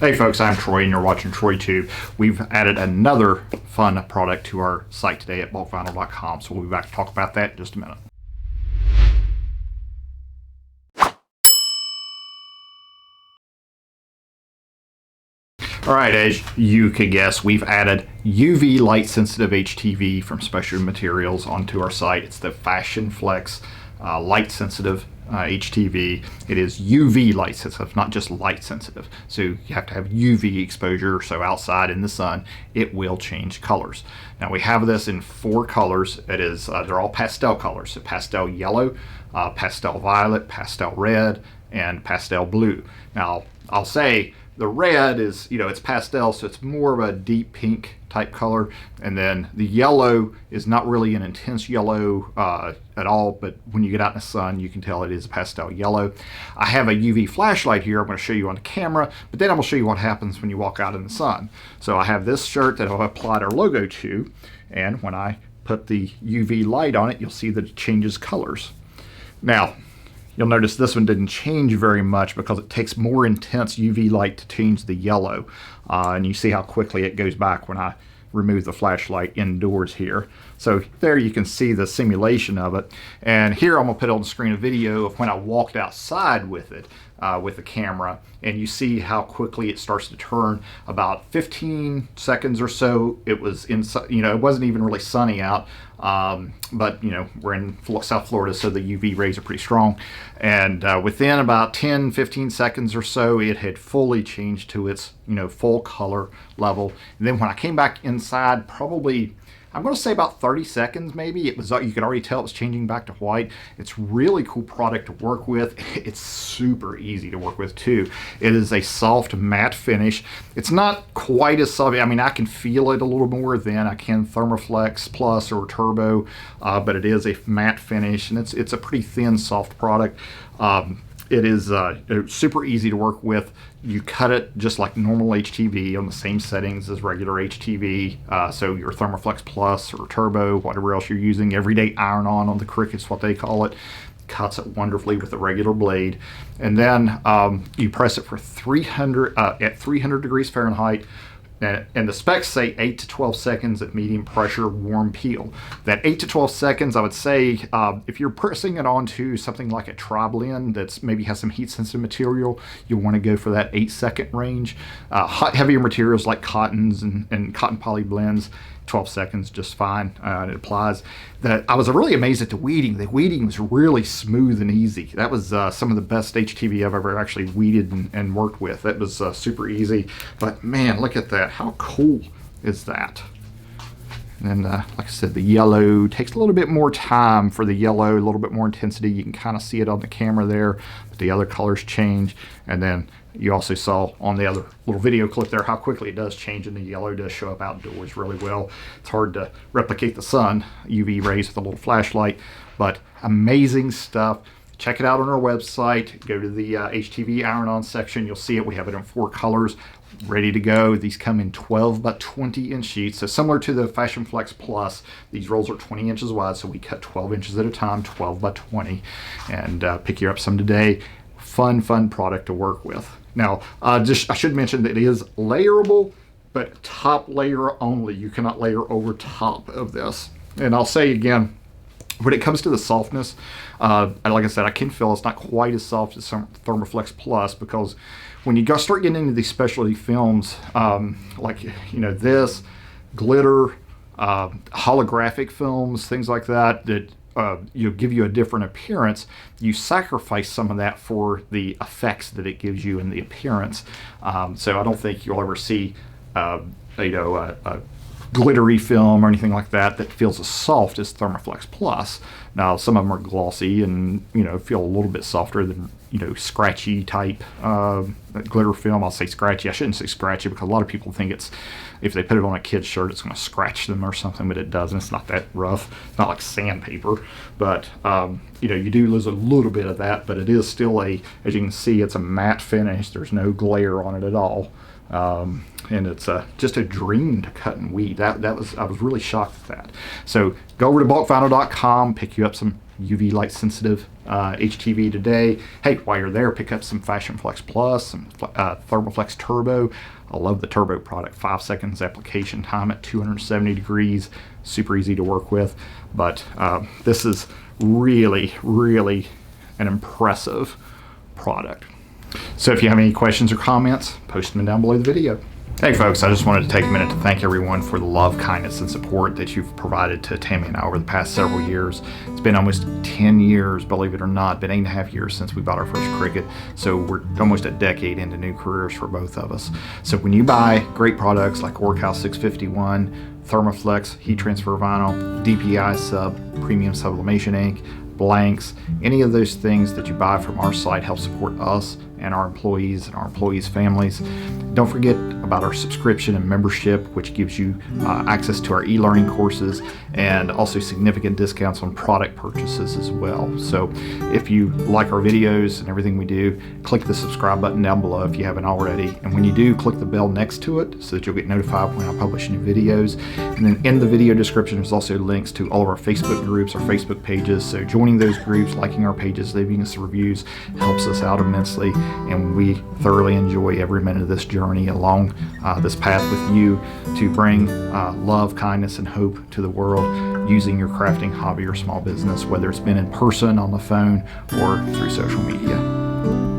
Hey folks, I'm Troy and you're watching TroyTube. We've added another fun product to our site today at bulkvinyl.com, so we'll be back to talk about that in just a minute. Alright, as you could guess, we've added UV light sensitive HTV from Special Materials onto our site. It's the FASHIONFlex light sensitive HTV. It is UV light sensitive, not just light sensitive. So you have to have UV exposure, so outside in the sun, it will change colors. Now we have this in 4 colors. It is, they're all pastel colors. So pastel yellow, pastel violet, pastel red, and pastel blue. Now I'll say the red is, it's pastel, so it's more of a deep pink type color. And then the yellow is not really an intense yellow at all, but when you get out in the sun, you can tell it is a pastel yellow. I have a UV flashlight here I'm going to show you on the camera, but then I'm going to show you what happens when you walk out in the sun. So I have this shirt that I've applied our logo to, and when I put the UV light on it, you'll see that it changes colors. Now, you'll notice this one didn't change very much because it takes more intense UV light to change the yellow. And you see how quickly it goes back when I remove the flashlight indoors here. So there you can see the simulation of it. And here I'm gonna put on the screen a video of when I walked outside with it, with the camera, and you see how quickly it starts to turn. About 15 seconds or so, it was inside, it wasn't even really sunny out, but we're in South Florida, so the UV rays are pretty strong. And within about 10-15 seconds or so, it had fully changed to its full color level. And then when I came back inside, probably, I'm going to say about 30 seconds maybe, it was, you could already tell it was changing back to white. It's really cool product to work with. It's super easy to work with too. It is a soft matte finish. It's not quite as soft. I mean, I can feel it a little more than I can ThermoFlex Plus or Turbo, but it is a matte finish, and it's a pretty thin, soft product. It is super easy to work with. You cut it just like normal HTV on the same settings as regular HTV. So your ThermoFlex Plus or Turbo, whatever else you're using, everyday iron-on the cricket's what they call it, cuts it wonderfully with a regular blade. And then you press it for 300 at 300 degrees Fahrenheit. And the specs say 8 to 12 seconds at medium pressure, warm peel. That 8 to 12 seconds, I would say, if you're pressing it onto something like a tri-blend that's maybe has some heat sensitive material, you'll want to go for that 8-second range. Hot, heavier materials like cottons and cotton poly blends, 12 seconds just fine. It applies. I was really amazed at the weeding. The weeding was really smooth and easy. That was some of the best HTV I've ever actually weeded and worked with. That was super easy. But man, look at that. How cool is that? And then, like I said, the yellow takes a little bit more time for the yellow, a little bit more intensity. You can kind of see it on the camera there, but the other colors change. And then you also saw on the other little video clip there how quickly it does change, and the yellow does show up outdoors really well. It's hard to replicate the sun UV rays with a little flashlight, but amazing stuff. Check it out on our website. Go to the HTV iron-on section. You'll see it. We have it in 4 colors, ready to go. These come in 12 by 20 inch sheets. So similar to the FASHIONFlex Plus, these rolls are 20 inches wide, so we cut 12 inches at a time, 12 by 20, and pick you up some today. Fun product to work with. Now, I should mention that it is layerable, but top layer only. You cannot layer over top of this. And I'll say again, when it comes to the softness, like I said, I can feel it's not quite as soft as some ThermoFlex Plus, because when you start getting into these specialty films, like this, glitter, holographic films, things like that, that give you a different appearance, you sacrifice some of that for the effects that it gives you in the appearance. So I don't think you'll ever see a glittery film or anything like that that feels as soft as ThermoFlex Plus. Now some of them are glossy and feel a little bit softer than scratchy type glitter film. I'll say scratchy. I shouldn't say scratchy because a lot of people think it's, if they put it on a kid's shirt, it's going to scratch them or something, but it doesn't. It's not that rough. It's not like sandpaper, but you do lose a little bit of that, but it is still as you can see, it's a matte finish. There's no glare on it at all. And it's just a dream to cut and weed. I was really shocked at that. So go over to bulkvinyl.com, pick you up some UV light sensitive HTV today. Hey, while you're there, pick up some FASHIONFlex Plus, some ThermoFlex Turbo. I love the Turbo product. 5 seconds application time at 270 degrees. Super easy to work with. But this is really, really an impressive product. So if you have any questions or comments, post them down below the video. Hey folks, I just wanted to take a minute to thank everyone for the love, kindness, and support that you've provided to Tammy and I over the past several years. It's been almost 10 years, believe it or not, been 8.5 years since we bought our first Cricut, so we're almost a decade into new careers for both of us. So when you buy great products like Orcal 651, ThermoFlex, heat transfer vinyl, DPI sub, premium sublimation ink, blanks, any of those things that you buy from our site help support us and our employees and our employees' families. Don't forget about our subscription and membership, which gives you access to our e-learning courses and also significant discounts on product purchases as well. So if you like our videos and everything we do, click the subscribe button down below if you haven't already. And when you do, click the bell next to it so that you'll get notified when I publish new videos. And then in the video description, there's also links to all of our Facebook groups, our Facebook pages. So joining those groups, liking our pages, leaving us reviews helps us out immensely. And we thoroughly enjoy every minute of this journey along this path with you to bring love, kindness, and hope to the world using your crafting hobby or small business, whether it's been in person, on the phone, or through social media.